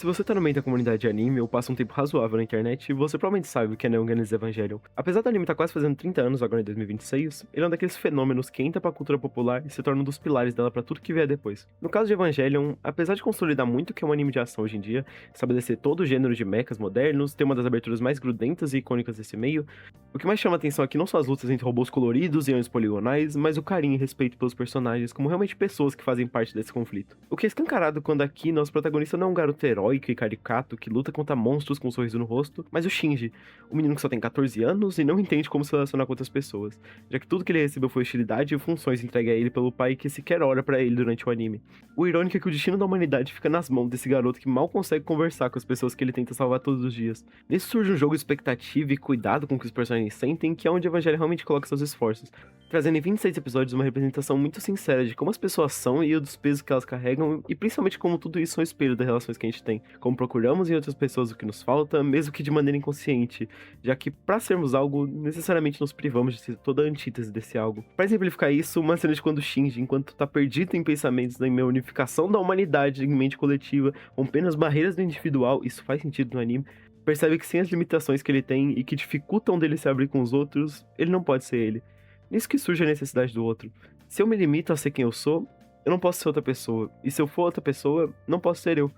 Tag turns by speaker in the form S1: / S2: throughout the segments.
S1: Se você tá no meio da comunidade de anime ou passa um tempo razoável na internet, você provavelmente sabe o que é Neon Genesis Evangelion. Apesar do anime tá quase fazendo 30 anos agora em 2026, ele é um daqueles fenômenos que entra pra cultura popular e se torna um dos pilares dela pra tudo que vier depois. No caso de Evangelion, apesar de consolidar muito o que é um anime de ação hoje em dia, estabelecer todo o gênero de mechas modernos, ter uma das aberturas mais grudentas e icônicas desse meio, o que mais chama atenção aqui não são as lutas entre robôs coloridos e anjos poligonais, mas o carinho e respeito pelos personagens como realmente pessoas que fazem parte desse conflito. O que é escancarado quando aqui nosso protagonista não é um garoto heróico e caricato que luta contra monstros com um sorriso no rosto, mas o Shinji, um menino que só tem 14 anos e não entende como se relacionar com outras pessoas, já que tudo que ele recebeu foi hostilidade e funções entregue a ele pelo pai que sequer ora pra ele durante o anime. O irônico é que o destino da humanidade fica nas mãos desse garoto que mal consegue conversar com as pessoas que ele tenta salvar todos os dias. Nisso surge um jogo de expectativa e cuidado com o que os personagens sentem, que é onde o Evangelho realmente coloca seus esforços, trazendo em 26 episódios uma representação muito sincera de como as pessoas são e dos pesos que elas carregam, e principalmente como tudo isso é um espelho das relações que a gente tem, como procuramos em outras pessoas o que nos falta, mesmo que de maneira inconsciente, já que pra sermos algo, necessariamente nos privamos de ser toda a antítese desse algo. Pra exemplificar isso, uma cena de quando Shinji, enquanto tá perdido em pensamentos em uma unificação da humanidade em mente coletiva, rompendo as barreiras do individual, isso faz sentido no anime, percebe que sem as limitações que ele tem e que dificultam dele se abrir com os outros, ele não pode ser ele. Nisso que surge a necessidade do outro. Se eu me limito a ser quem eu não posso ser outra pessoa. E se eu for outra pessoa, não posso ser eu.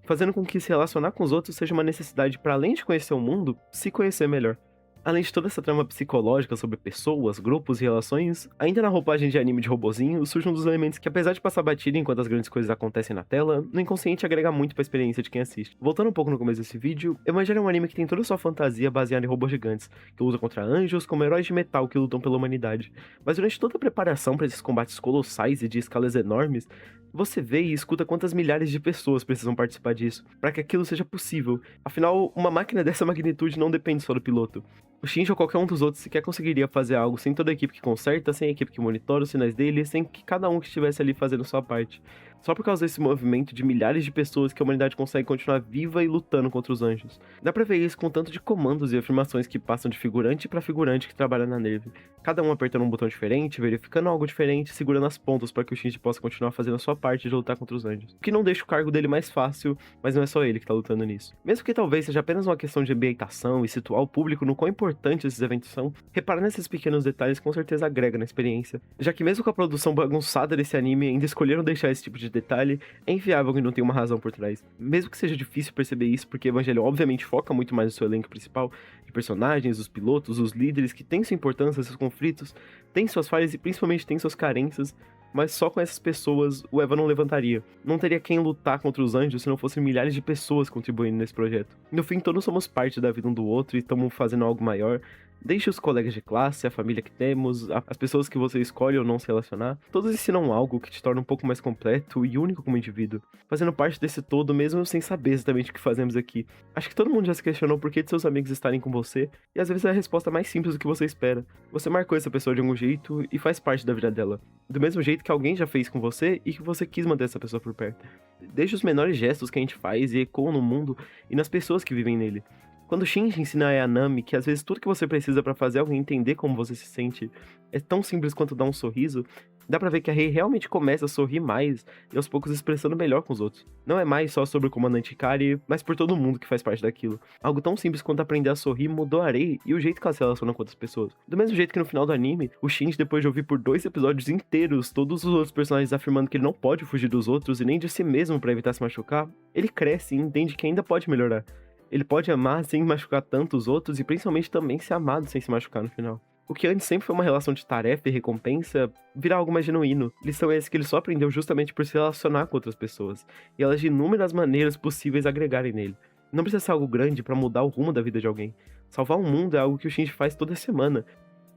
S1: Fazendo com que se relacionar com os outros seja uma necessidade para além de conhecer o mundo, se conhecer melhor. Além de toda essa trama psicológica sobre pessoas, grupos e relações, ainda na roupagem de anime de robozinho, surge um dos elementos que, apesar de passar batida enquanto as grandes coisas acontecem na tela, no inconsciente agrega muito pra experiência de quem assiste. Voltando um pouco no começo desse vídeo, Evangelho é um anime que tem toda a sua fantasia baseada em robôs gigantes, que lutam contra anjos como heróis de metal que lutam pela humanidade. Mas durante toda a preparação para esses combates colossais e de escalas enormes, você vê e escuta quantas milhares de pessoas precisam participar disso, para que aquilo seja possível. Afinal, uma máquina dessa magnitude não depende só do piloto. O Shinji ou qualquer um dos outros sequer conseguiria fazer algo sem toda a equipe que conserta, sem a equipe que monitora os sinais dele, sem que cada um que estivesse ali fazendo sua parte. Só por causa desse movimento de milhares de pessoas que a humanidade consegue continuar viva e lutando contra os anjos. Dá pra ver isso com tanto de comandos e afirmações que passam de figurante pra figurante que trabalha na neve. Cada um apertando um botão diferente, verificando algo diferente, segurando as pontas para que o Shinji possa continuar fazendo a sua parte de lutar contra os anjos. O que não deixa o cargo dele mais fácil, mas não é só ele que tá lutando nisso. Mesmo que talvez seja apenas uma questão de ambientação e situar o público no quão importante esses eventos são, reparar nesses pequenos detalhes com certeza agrega na experiência. Já que mesmo com a produção bagunçada desse anime, ainda escolheram deixar esse tipo de detalhe, é inviável que não tenha uma razão por trás. Mesmo que seja difícil perceber isso, porque Evangelho obviamente foca muito mais no seu elenco principal, de personagens, os pilotos, os líderes, que têm sua importância, seus conflitos, têm suas falhas e principalmente têm suas carências, mas só com essas pessoas o Eva não levantaria. Não teria quem lutar contra os anjos se não fossem milhares de pessoas contribuindo nesse projeto. No fim, todos somos parte da vida um do outro e estamos fazendo algo maior. Deixe os colegas de classe, a família que temos, as pessoas que você escolhe ou não se relacionar, todos ensinam algo que te torna um pouco mais completo e único como indivíduo, fazendo parte desse todo mesmo sem saber exatamente o que fazemos aqui. Acho que todo mundo já se questionou por que de seus amigos estarem com você, e às vezes é a resposta mais simples do que você espera. Você marcou essa pessoa de algum jeito e faz parte da vida dela, do mesmo jeito que alguém já fez com você e que você quis manter essa pessoa por perto. Deixe os menores gestos que a gente faz e ecoam no mundo e nas pessoas que vivem nele. Quando o Shinji ensina a Ayanami que às vezes tudo que você precisa pra fazer alguém entender como você se sente é tão simples quanto dar um sorriso, dá pra ver que a Rei realmente começa a sorrir mais e aos poucos expressando melhor com os outros. Não é mais só sobre o comandante Ikari, mas por todo mundo que faz parte daquilo. Algo tão simples quanto aprender a sorrir mudou a Rei e o jeito que ela se relaciona com outras pessoas. Do mesmo jeito que no final do anime, o Shinji, depois de ouvir por 2 episódios inteiros todos os outros personagens afirmando que ele não pode fugir dos outros e nem de si mesmo pra evitar se machucar, ele cresce e entende que ainda pode melhorar. Ele pode amar sem machucar tanto os outros e principalmente também ser amado sem se machucar no final. O que antes sempre foi uma relação de tarefa e recompensa, vira algo mais genuíno. Lição essa que ele só aprendeu justamente por se relacionar com outras pessoas, e elas de inúmeras maneiras possíveis agregarem nele. Não precisa ser algo grande pra mudar o rumo da vida de alguém. Salvar o mundo é algo que o Shinji faz toda semana.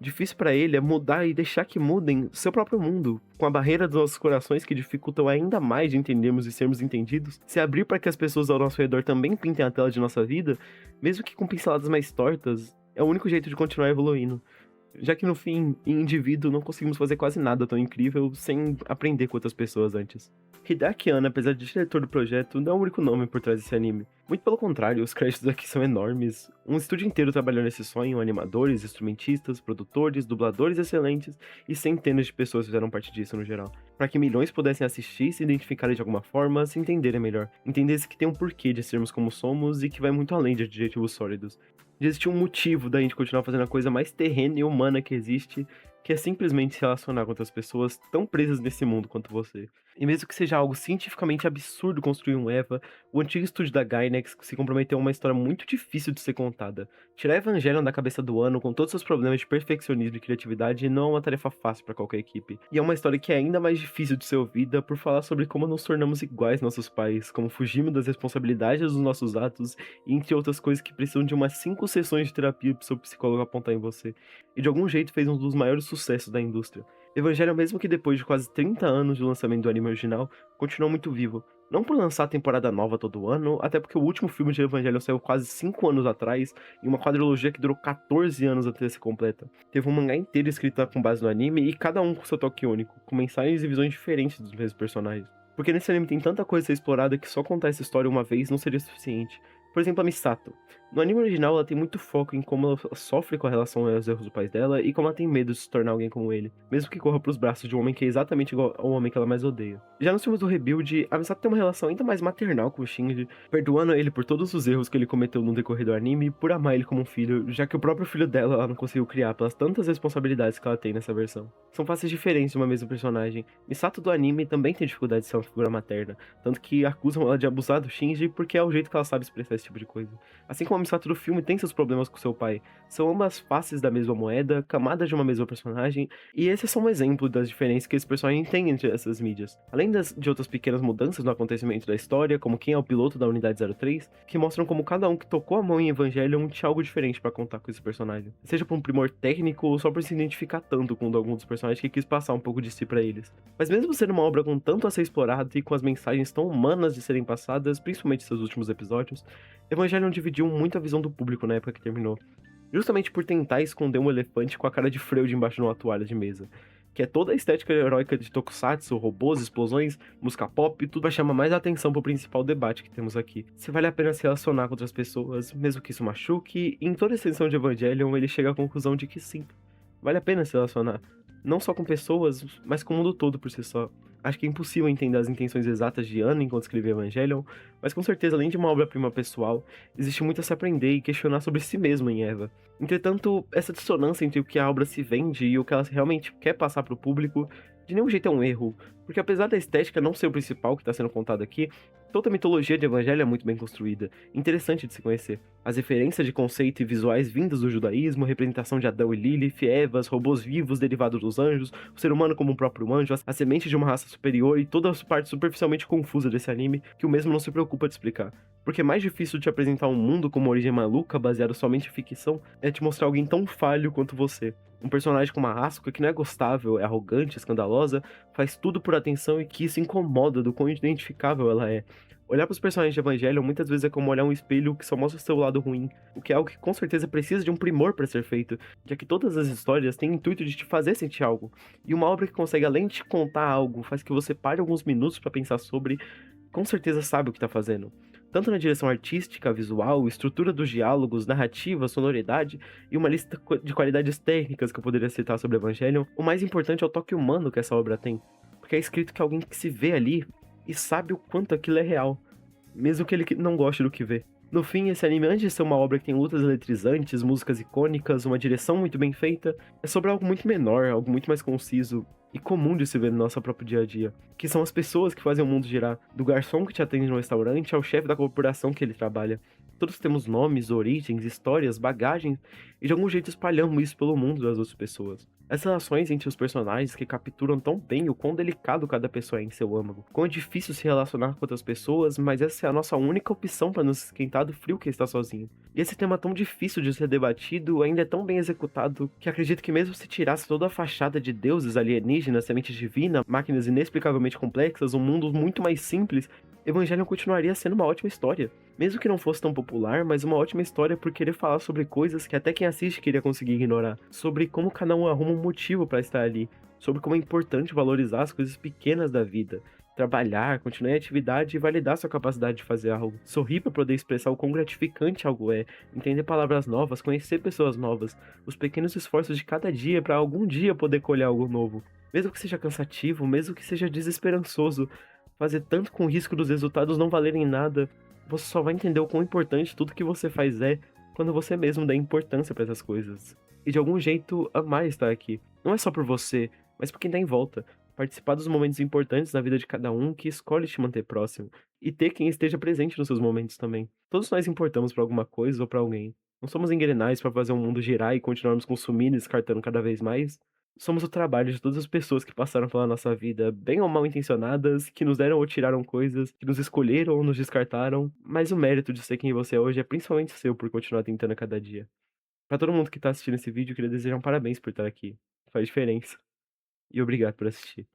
S1: Difícil pra ele é mudar e deixar que mudem seu próprio mundo, com a barreira dos nossos corações que dificultam ainda mais de entendermos e sermos entendidos, se abrir para que as pessoas ao nosso redor também pintem a tela de nossa vida, mesmo que com pinceladas mais tortas, é o único jeito de continuar evoluindo. Já que no fim, em indivíduo, não conseguimos fazer quase nada tão incrível sem aprender com outras pessoas antes. Hideaki Anno, apesar de diretor do projeto, não é o único nome por trás desse anime. Muito pelo contrário, os créditos aqui são enormes. Um estúdio inteiro trabalhou nesse sonho, animadores, instrumentistas, produtores, dubladores excelentes e centenas de pessoas fizeram parte disso no geral. Para que milhões pudessem assistir, se identificarem de alguma forma, se entenderem melhor. Entendesse que tem um porquê de sermos como somos e que vai muito além de adjetivos sólidos. De existir um motivo da gente continuar fazendo a coisa mais terrena e humana que existe, que é simplesmente se relacionar com outras pessoas tão presas nesse mundo quanto você. E mesmo que seja algo cientificamente absurdo construir um EVA, o antigo estúdio da Gainax se comprometeu a uma história muito difícil de ser contada. Tirar Evangelion da cabeça do Ano com todos os seus problemas de perfeccionismo e criatividade não é uma tarefa fácil para qualquer equipe. E é uma história que é ainda mais difícil de ser ouvida por falar sobre como nos tornamos iguais nossos pais, como fugimos das responsabilidades dos nossos atos e entre outras coisas que precisam de umas 5 sessões de terapia pro seu psicólogo apontar em você. E de algum jeito fez um dos maiores sucessos da indústria. Evangelion, mesmo que depois de quase 30 anos de lançamento do anime original, continuou muito vivo. Não por lançar a temporada nova todo ano, até porque o último filme de Evangelion saiu quase 5 anos atrás, em uma quadrilogia que durou 14 anos até ser completa. Teve um mangá inteiro escrito com base no anime e cada um com seu toque único, com mensagens e visões diferentes dos mesmos personagens. Porque nesse anime tem tanta coisa a ser explorada que só contar essa história uma vez não seria suficiente. Por exemplo, a Misato. No anime original, ela tem muito foco em como ela sofre com a relação aos erros dos pais dela e como ela tem medo de se tornar alguém como ele, mesmo que corra pros braços de um homem que é exatamente igual ao homem que ela mais odeia. Já nos filmes do Rebuild, a Misato tem uma relação ainda mais maternal com o Shinji, perdoando ele por todos os erros que ele cometeu no decorrer do anime e por amar ele como um filho, já que o próprio filho dela ela não conseguiu criar pelas tantas responsabilidades que ela tem nessa versão. São faces diferentes de uma mesma personagem. Misato do anime também tem dificuldade de ser uma figura materna, tanto que acusam ela de abusar do Shinji porque é o jeito que ela sabe expressar esse tipo de coisa. Assim como a Misato do filme tem seus problemas com seu pai, são ambas faces da mesma moeda, camadas de uma mesma personagem, e esse é só um exemplo das diferenças que esse personagem tem entre essas mídias. Além de outras pequenas mudanças no acontecimento da história, como quem é o piloto da Unidade 03, que mostram como cada um que tocou a mão em Evangelion tinha algo diferente pra contar com esse personagem. Seja por um primor técnico ou só por se identificar tanto com algum dos personagens que quis passar um pouco de si pra eles. Mas mesmo sendo uma obra com tanto a ser explorado e com as mensagens tão humanas de serem passadas, principalmente seus últimos episódios, Evangelion dividiu muito a visão do público na época que terminou. Justamente por tentar esconder um elefante com a cara de Freud embaixo de uma toalha de mesa. Que é toda a estética heróica de Tokusatsu, robôs, explosões, música pop, tudo vai chamar mais atenção pro principal debate que temos aqui. Se vale a pena se relacionar com outras pessoas, mesmo que isso machuque, e em toda a extensão de Evangelion ele chega à conclusão de que sim, vale a pena se relacionar. Não só com pessoas, mas com o mundo todo por si só. Acho que é impossível entender as intenções exatas de Anno enquanto escrevia Evangelion, mas com certeza, além de uma obra-prima pessoal, existe muito a se aprender e questionar sobre si mesmo em Eva. Entretanto, essa dissonância entre o que a obra se vende e o que ela realmente quer passar pro público, de nenhum jeito é um erro, porque apesar da estética não ser o principal que está sendo contado aqui, toda a mitologia de Evangelho é muito bem construída, interessante de se conhecer. As referências de conceito e visuais vindas do judaísmo, representação de Adão e Lilith, Evas, robôs vivos derivados dos anjos, o ser humano como um próprio anjo, a semente de uma raça superior e toda a parte superficialmente confusa desse anime que o mesmo não se preocupa de explicar. Porque é mais difícil te apresentar um mundo com uma origem maluca, baseado somente em ficção, é te mostrar alguém tão falho quanto você. Um personagem com uma Asuka que não é gostável, é arrogante, escandalosa, faz tudo por atenção e que isso incomoda do quão identificável ela é. Olhar para os personagens de Evangelion muitas vezes é como olhar um espelho que só mostra o seu lado ruim, o que é algo que com certeza precisa de um primor para ser feito, já que todas as histórias têm o intuito de te fazer sentir algo. E uma obra que consegue, além de te contar algo, faz que você pare alguns minutos para pensar sobre, com certeza sabe o que está fazendo. Tanto na direção artística, visual, estrutura dos diálogos, narrativa, sonoridade e uma lista de qualidades técnicas que eu poderia citar sobre Evangelion, o mais importante é o toque humano que essa obra tem, porque é escrito que alguém que se vê ali e sabe o quanto aquilo é real, mesmo que ele não goste do que vê. No fim, esse anime, antes de ser uma obra que tem lutas eletrizantes, músicas icônicas, uma direção muito bem feita, é sobre algo muito menor, algo muito mais conciso e comum de se ver no nosso próprio dia a dia, que são as pessoas que fazem o mundo girar, do garçom que te atende no restaurante ao chefe da corporação que ele trabalha. Todos temos nomes, origens, histórias, bagagens, e de algum jeito espalhamos isso pelo mundo das outras pessoas. As relações entre os personagens que capturam tão bem o quão delicado cada pessoa é em seu âmago, quão é difícil se relacionar com outras pessoas, mas essa é a nossa única opção para nos esquentar do frio que é estar sozinho. E esse tema tão difícil de ser debatido ainda é tão bem executado que acredito que mesmo se tirasse toda a fachada de deuses alienígenas, semente divina, máquinas inexplicavelmente complexas, um mundo muito mais simples, Evangelion continuaria sendo uma ótima história. Mesmo que não fosse tão popular, mas uma ótima história por querer falar sobre coisas que até quem assiste queria conseguir ignorar. Sobre como cada um arruma um motivo para estar ali. Sobre como é importante valorizar as coisas pequenas da vida. trabalhar, continuar em atividade e validar sua capacidade de fazer algo. Sorrir para poder expressar o quão gratificante algo é, entender palavras novas, conhecer pessoas novas, os pequenos esforços de cada dia para algum dia poder colher algo novo. Mesmo que seja cansativo, mesmo que seja desesperançoso, fazer tanto com o risco dos resultados não valerem nada, você só vai entender o quão importante tudo que você faz é quando você mesmo dá importância para essas coisas. E de algum jeito amar estar aqui. Não é só por você, mas por quem tá em volta. Participar dos momentos importantes na vida de cada um que escolhe te manter próximo. E ter quem esteja presente nos seus momentos também. Todos nós importamos pra alguma coisa ou pra alguém. Não somos engrenais pra fazer o mundo girar e continuarmos consumindo e descartando cada vez mais. Somos o trabalho de todas as pessoas que passaram pela nossa vida, bem ou mal intencionadas, que nos deram ou tiraram coisas, que nos escolheram ou nos descartaram, mas o mérito de ser quem você é hoje é principalmente seu por continuar tentando a cada dia. Pra todo mundo que tá assistindo esse vídeo, eu queria desejar um parabéns por estar aqui. Faz diferença. E obrigado por assistir.